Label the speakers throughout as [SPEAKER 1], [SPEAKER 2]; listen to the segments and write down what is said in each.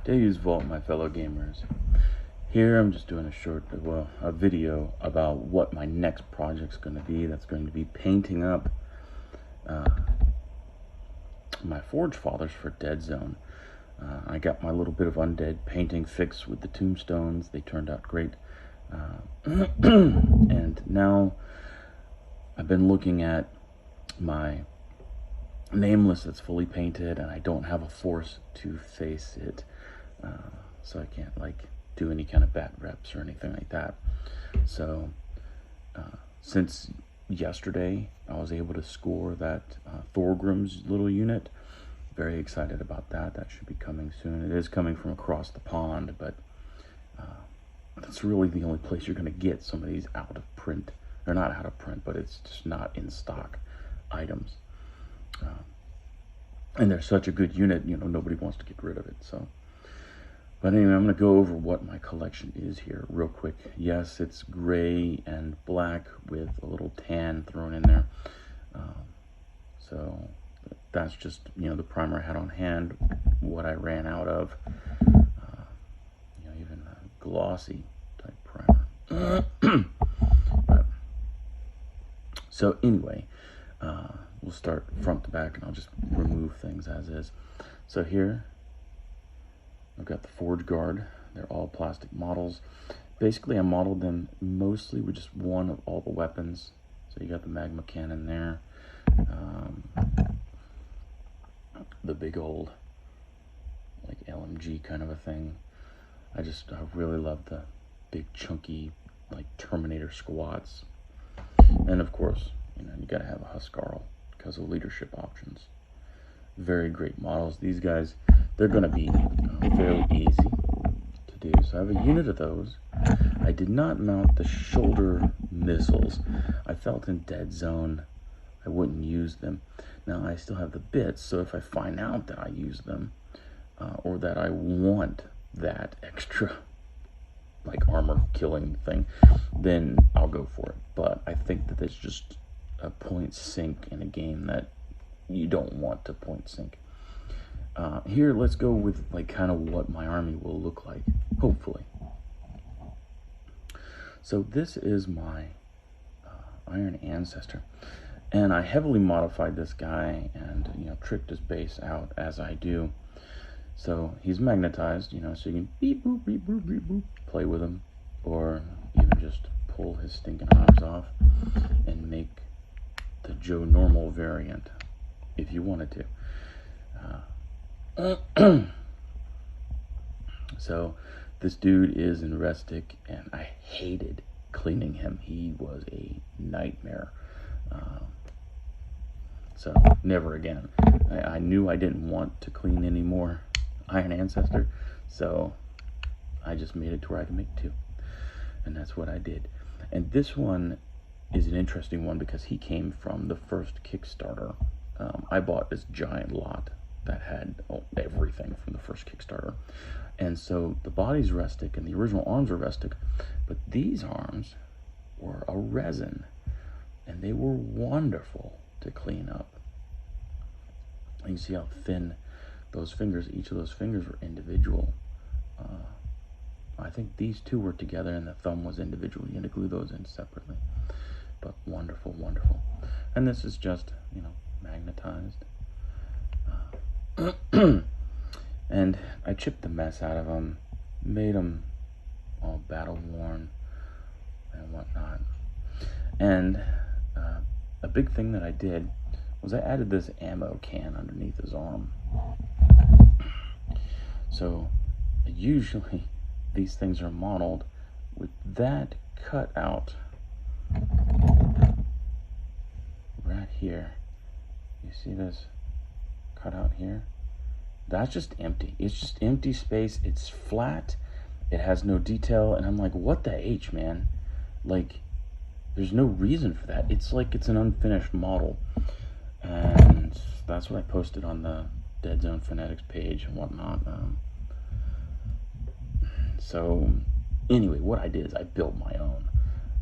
[SPEAKER 1] Deadzone Vault, my fellow gamers. Here I'm just doing a video about what my next project's going to be. That's going to be painting up my Forge Fathers for Deadzone. I got my little bit of undead painting fixed with the tombstones. They turned out great. And now I've been looking at my nameless that's fully painted, and I don't have a force to face it, so I can't do any kind of bat reps or anything like that. So since yesterday I was able to score that Thorgrim's little unit. Very excited about that. That should be coming soon. It is coming from across the pond, but that's really the only place you're going to get some of these out of print. They're not out of print, but it's just not in stock items. And they're such a good unit, nobody wants to get rid of it. So, but anyway, I'm going to go over what my collection is here real quick. Yes, it's gray and black with a little tan thrown in there. So that's just, the primer I had on hand, what I ran out of. Even a glossy type primer. So anyway, we'll start front to back, and I'll just remove things as is. So here, I've got the Forge Guard. They're all plastic models. Basically, I modeled them mostly with just one of all the weapons. So you got the Magma Cannon there. The big old, LMG kind of a thing. I really love the big chunky, Terminator squats. And of course, you gotta have a Huskarl because of leadership options. Very great models. These guys, they're gonna be fairly easy to do. So I have a unit of those. I did not mount the shoulder missiles. I felt in Deadzone I wouldn't use them. Now I still have the bits, so if I find out that I use them, or that I want that extra armor killing thing, then I'll go for it. But I think that it's just a point sink in a game that you don't want to point sink. Here, let's go with kind of what my army will look like, hopefully. So this is my Iron Ancestor, and I heavily modified this guy and tricked his base out as I do. So he's magnetized, so you can beep boop beep boop beep boop, play with him, or even just pull his stinking arms off and make the Joe Normal variant if you wanted to. So this dude is in Rustic, and I hated cleaning him. He was a nightmare. So never again. I knew I didn't want to clean anymore Iron Ancestor, so I just made it to where I can make two, and that's what I did. And this one is an interesting one because he came from the first Kickstarter. I bought this giant lot that had everything from the first Kickstarter, and so the body's Rustic and the original arms are Rustic, but these arms were a resin, and they were wonderful to clean up. You can see how thin those fingers, each of those fingers were individual. I think these two were together and the thumb was individual. You had to glue those in separately. But wonderful, wonderful. And this is just, magnetized. And I chipped the mess out of them, made them all battle worn and whatnot. And a big thing that I did was I added this ammo can underneath his arm. So usually these things are modeled with that cut out right here. You see this cut out here? That's just empty. It's just empty space. It's flat. It has no detail. And I'm like, what the H, man? There's no reason for that. It's it's an unfinished model. And that's what I posted on the Deadzone Fanatics page and whatnot. So anyway, what I did is I built my own,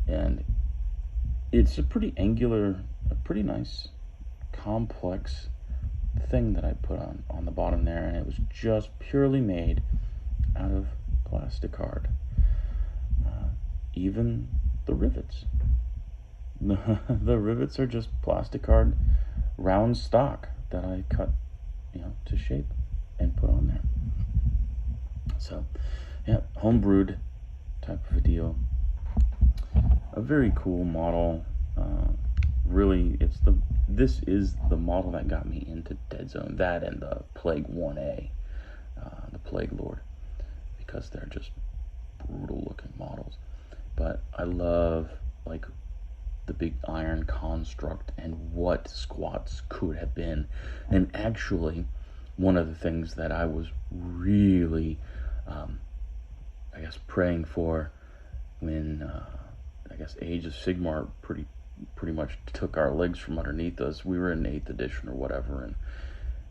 [SPEAKER 1] and it's a pretty angular, a pretty nice, complex thing that I put on the bottom there, and it was just purely made out of plasticard. Even the rivets. The rivets are just plasticard round stock that I cut, to shape and put on there. So, yeah, homebrewed type of a deal. A very cool model. Really, this is the model that got me into Deadzone. That and the Plague 1A, the Plague Lord, because they're just brutal looking models. But I love like the big iron construct and what squats could have been. And actually, one of the things that I was really, praying for when Age of Sigmar pretty much took our legs from underneath us. We were in 8th edition or whatever, and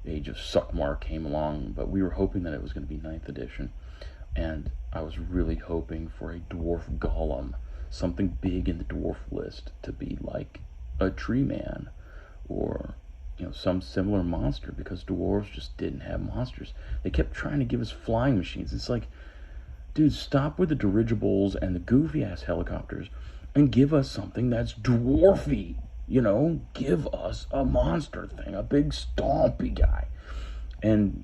[SPEAKER 1] Age of Suckmar came along, but we were hoping that it was going to be 9th edition. And I was really hoping for a dwarf golem, something big in the dwarf list, to be like a tree man or some similar monster, because dwarves just didn't have monsters. They kept trying to give us flying machines. It's like, dude, stop with the dirigibles and the goofy ass helicopters and give us something that's dwarfy. Give us a monster thing, a big stompy guy. And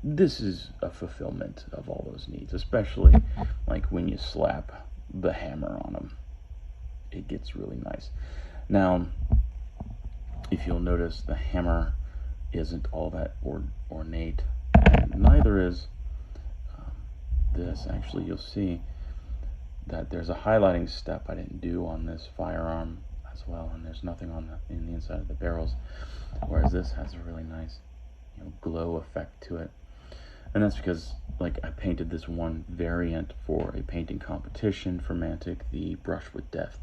[SPEAKER 1] this is a fulfillment of all those needs, especially like when you slap the hammer on them. It gets really nice. Now, if you'll notice, the hammer isn't all that ornate. Neither is this. Actually, you'll see that there's a highlighting step I didn't do on this firearm as well, and there's nothing in the inside of the barrels, whereas this has a really nice glow effect to it. And that's because I painted this one variant for a painting competition for Mantic, the Brush with Death,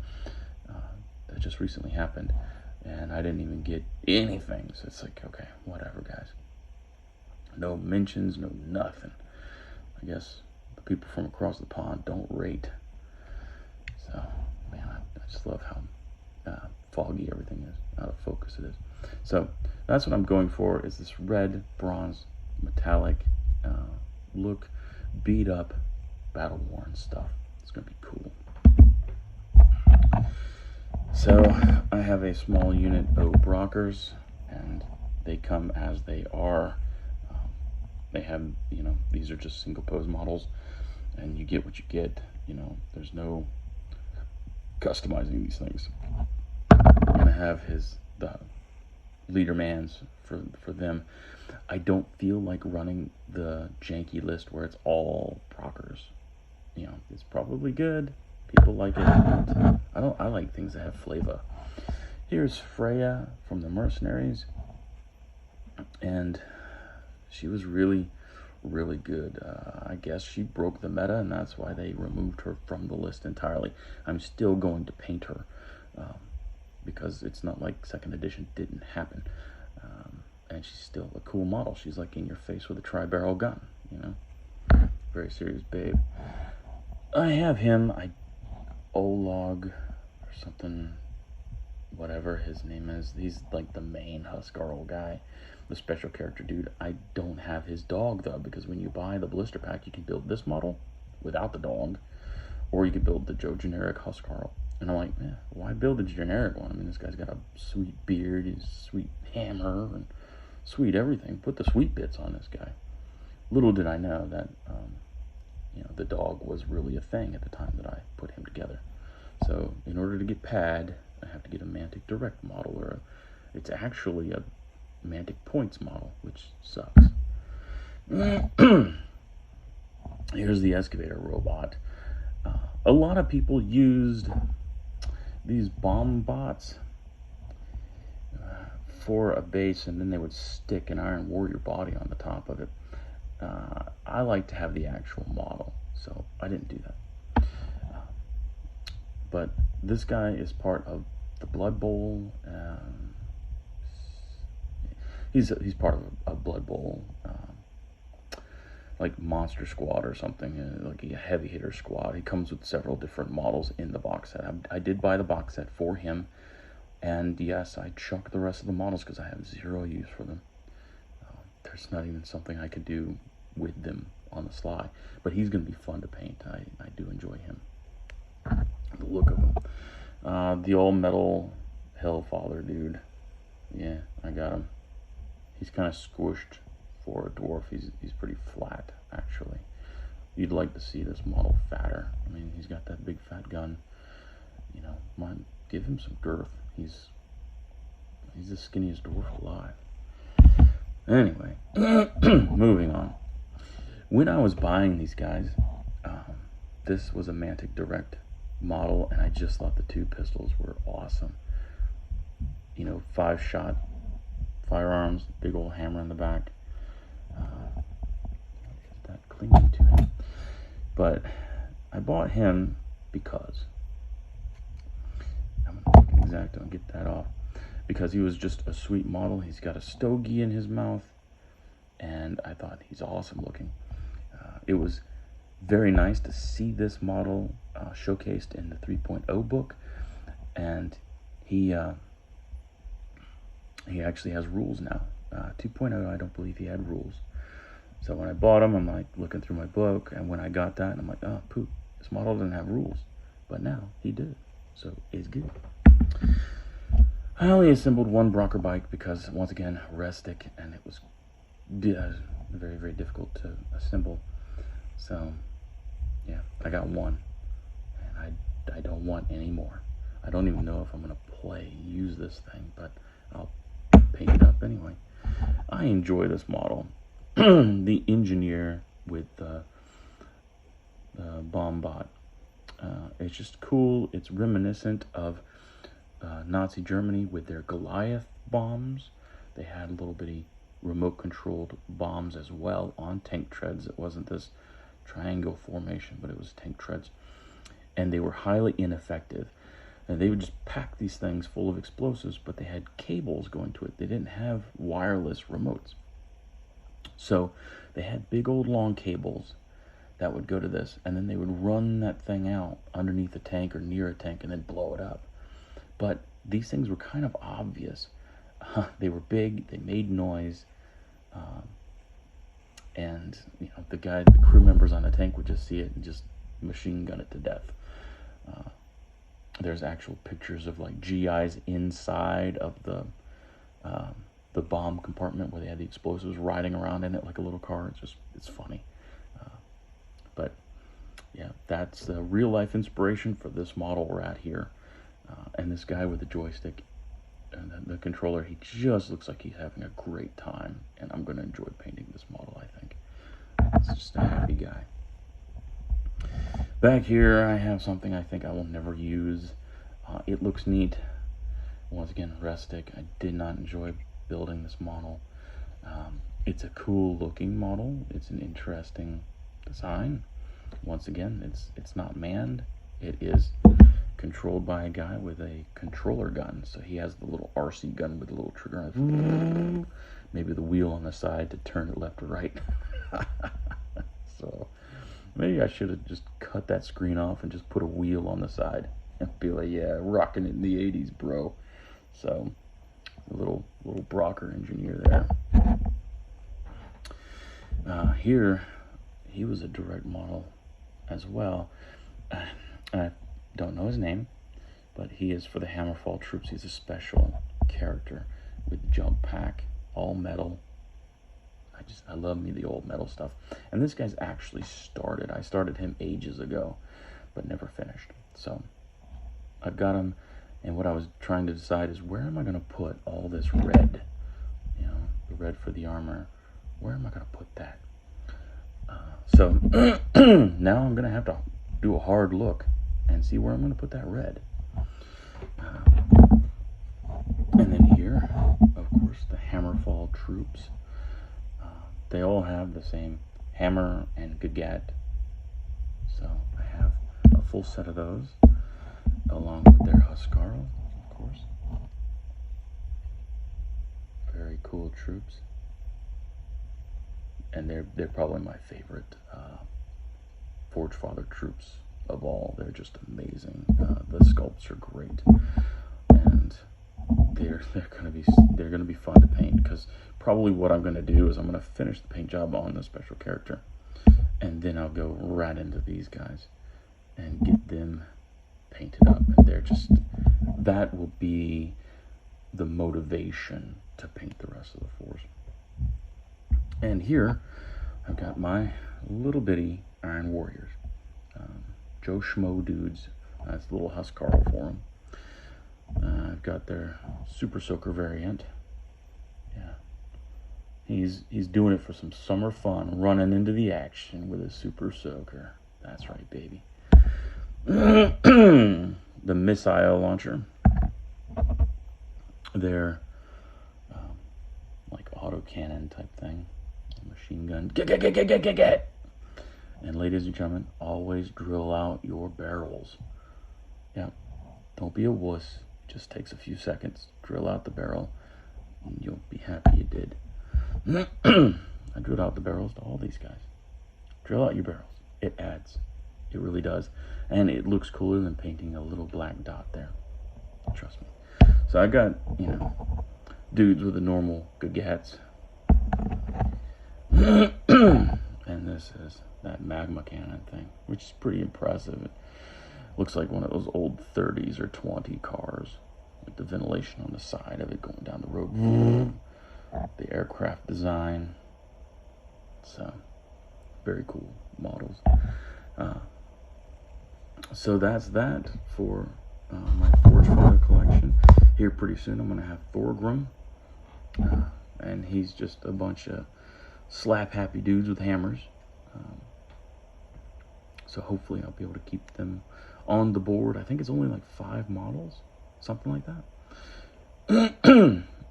[SPEAKER 1] that just recently happened, and I didn't even get anything. So it's like, okay, whatever, guys. No mentions, no nothing. I guess the people from across the pond don't rate. So, man, I just love how foggy everything is, out of focus it is. So that's what I'm going for, is this red bronze metallic look, beat up, battle worn stuff. It's gonna be cool. So I have a small unit of Brockers, and they come as they are. They have, these are just single pose models, and you get what you get. There's no customizing these things. I'm gonna have the leader mans for them. I don't feel like running the janky list where it's all Brockers. It's probably good. People like it. But I like things that have flavor. Here's Freya from the Mercenaries, and she was really, really good. I guess she broke the meta, and that's why they removed her from the list entirely. I'm still going to paint her, because it's not like 2nd edition didn't happen. And she's still a cool model. She's like in your face with a tri-barrel gun, Very serious babe. I have him, Olog or something, whatever his name is. He's like the main Huskarl guy, the special character dude. I don't have his dog though, because when you buy the blister pack, you can build this model without the dog, or you can build the Joe generic Huskarl. And I'm like, man, why build the generic one? I mean, this guy's got a sweet beard, his sweet hammer, and sweet everything. Put the sweet bits on this guy. Little did I know that, the dog was really a thing at the time that I put him together. So in order to get Pad, I have to get a Mantic Direct model, or it's actually a Mantic Points model, which sucks. Here's the Excavator Robot. A lot of people used these bomb bots for a base, and then they would stick an Iron Warrior body on the top of it. I like to have the actual model, so I didn't do that. But this guy is part of the Blood Bowl. He's part of a Blood Bowl, like Monster Squad or something, like a heavy hitter squad. He comes with several different models in the box set. I did buy the box set for him, and yes, I chucked the rest of the models because I have zero use for them. There's not even something I could do with them on the the sly. But he's going to be fun to paint. I do enjoy him. The look of him. The all metal Hellfather dude. Yeah, I got him. He's kind of squished for a dwarf. He's pretty flat, actually. You'd like to see this model fatter. I mean, he's got that big fat gun. You know, give him some girth. He's the skinniest dwarf alive. Anyway, moving on. When I was buying these guys, this was a Mantic Direct model, and I just thought the two pistols were awesome. You know, 5-shot firearms, big old hammer in the back. That clinging to him. But I bought him because I'm gonna make an X-Acto and get that off. Because he was just a sweet model. He's got a stogie in his mouth, and I thought he's awesome looking. It was very nice to see this model showcased in the 3.0 book, and he actually has rules now. 2.0, I don't believe he had rules. So when I bought him, I'm like looking through my book, and when I got that, I'm like, oh, poop, this model didn't have rules. But now he did, so it's good. I only assembled one Brocker bike because, once again, rustic, and it was very, very difficult to assemble. So, yeah, I got one, and I don't want any more. I don't even know if I'm going to use this thing, but I'll paint it up anyway. I enjoy this model. The engineer with the bomb bot. It's just cool. It's reminiscent of Nazi Germany with their Goliath bombs. They had little bitty remote controlled bombs as well on tank treads. It wasn't this triangle formation, but it was tank treads, and they were highly ineffective. And they would just pack these things full of explosives, but they had cables going to it. They didn't have wireless remotes, so they had big old long cables that would go to this, and then they would run that thing out underneath a tank or near a tank and then blow it up. But these things were kind of obvious. They were big, they made noise, and you know, the crew members on the tank would just see it and just machine gun it to death. There's actual pictures of like GIs inside of the bomb compartment where they had the explosives riding around in it like a little car. It's funny. But yeah, that's the real life inspiration for this model we're at here. And this guy with the joystick and the controller, he just looks like he's having a great time, and I'm going to enjoy painting this model, I think. It's just a happy guy. Back here, I have something I think I will never use. It looks neat. Once again, rustic. I did not enjoy building this model. It's a cool looking model. It's an interesting design. Once again, it's not manned. It is controlled by a guy with a controller gun. So he has the little RC gun with a little trigger on it. Maybe the wheel on the side to turn it left or right. So maybe I should have just cut that screen off and just put a wheel on the side and be like, yeah, rocking it in the 80s, bro. So a little Brocker engineer there. Here, he was a direct model as well. I don't know his name, but he is for the Hammerfall Troops. He's a special character with jump pack, all metal. I love me the old metal stuff. And this guy's actually started. I started him ages ago, but never finished. So I've got him, and what I was trying to decide is, where am I going to put all this red? You know, the red for the armor. Where am I going to put that? So now I'm going to have to do a hard look and see where I'm going to put that red. And then here, of course, the Hammerfall Troops. They all have the same hammer and gagat. So I have a full set of those, along with their Huskarl, of course. Very cool troops. And they're probably my favorite Forge Father troops of all. They're just amazing. The sculpts are great, and they're gonna be fun to paint, because probably what I'm gonna do is I'm gonna finish the paint job on the special character, And then I'll go right into these guys and get them painted up. And they're just, that will be the motivation to paint the rest of the force. And here I've got my little bitty Iron Warriors. Joe Schmo dudes. That's a little Huscarl for them. I've got their Super Soaker variant. Yeah. He's doing it for some summer fun, running into the action with his Super Soaker. That's right, baby. The missile launcher. They're like autocannon type thing. Machine gun. Get. And ladies and gentlemen, always drill out your barrels. Yeah. Don't be a wuss. It just takes a few seconds. Drill out the barrel, and you'll be happy you did. I drilled out the barrels to all these guys. Drill out your barrels. It adds. It really does. And it looks cooler than painting a little black dot there. Trust me. So I got, dudes with the normal gagats. And this is that Magma Cannon thing, which is pretty impressive. It looks like one of those old 30s or 20 cars, with the ventilation on the side of it going down the road. The aircraft design. So, very cool models. So that's that for my Forge Father collection. Here pretty soon I'm going to have Thorgrim. And he's just a bunch of slap-happy dudes with hammers. So hopefully I'll be able to keep them on the board. I think it's only like 5 models, something like that.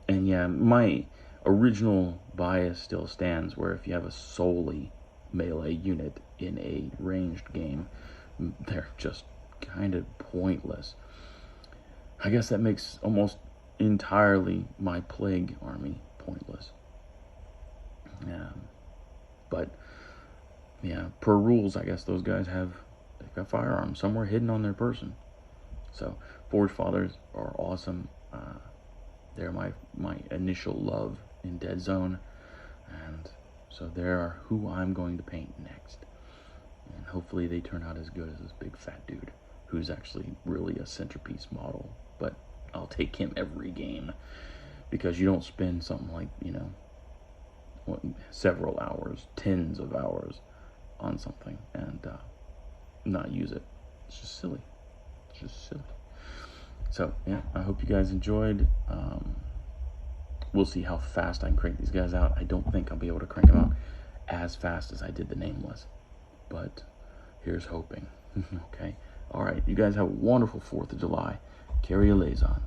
[SPEAKER 1] And yeah, my original bias still stands, where if you have a solely melee unit in a ranged game, they're just kind of pointless. I guess that makes almost entirely my plague army pointless. But yeah, per rules, I guess those guys they've got firearms somewhere hidden on their person. So Forge Fathers are awesome. They're my initial love in Deadzone, and so they are who I'm going to paint next. And hopefully they turn out as good as this big fat dude, who's actually really a centerpiece model. But I'll take him every game, because you don't spend something like, several hours, tens of hours on something and not use it. It's just silly. So yeah, I hope you guys enjoyed. We'll see how fast I can crank these guys out. I don't think I'll be able to crank them out as fast as I did the Nameless, but here's hoping. Okay. All right, you guys have a wonderful 4th of July. Carry a liaison.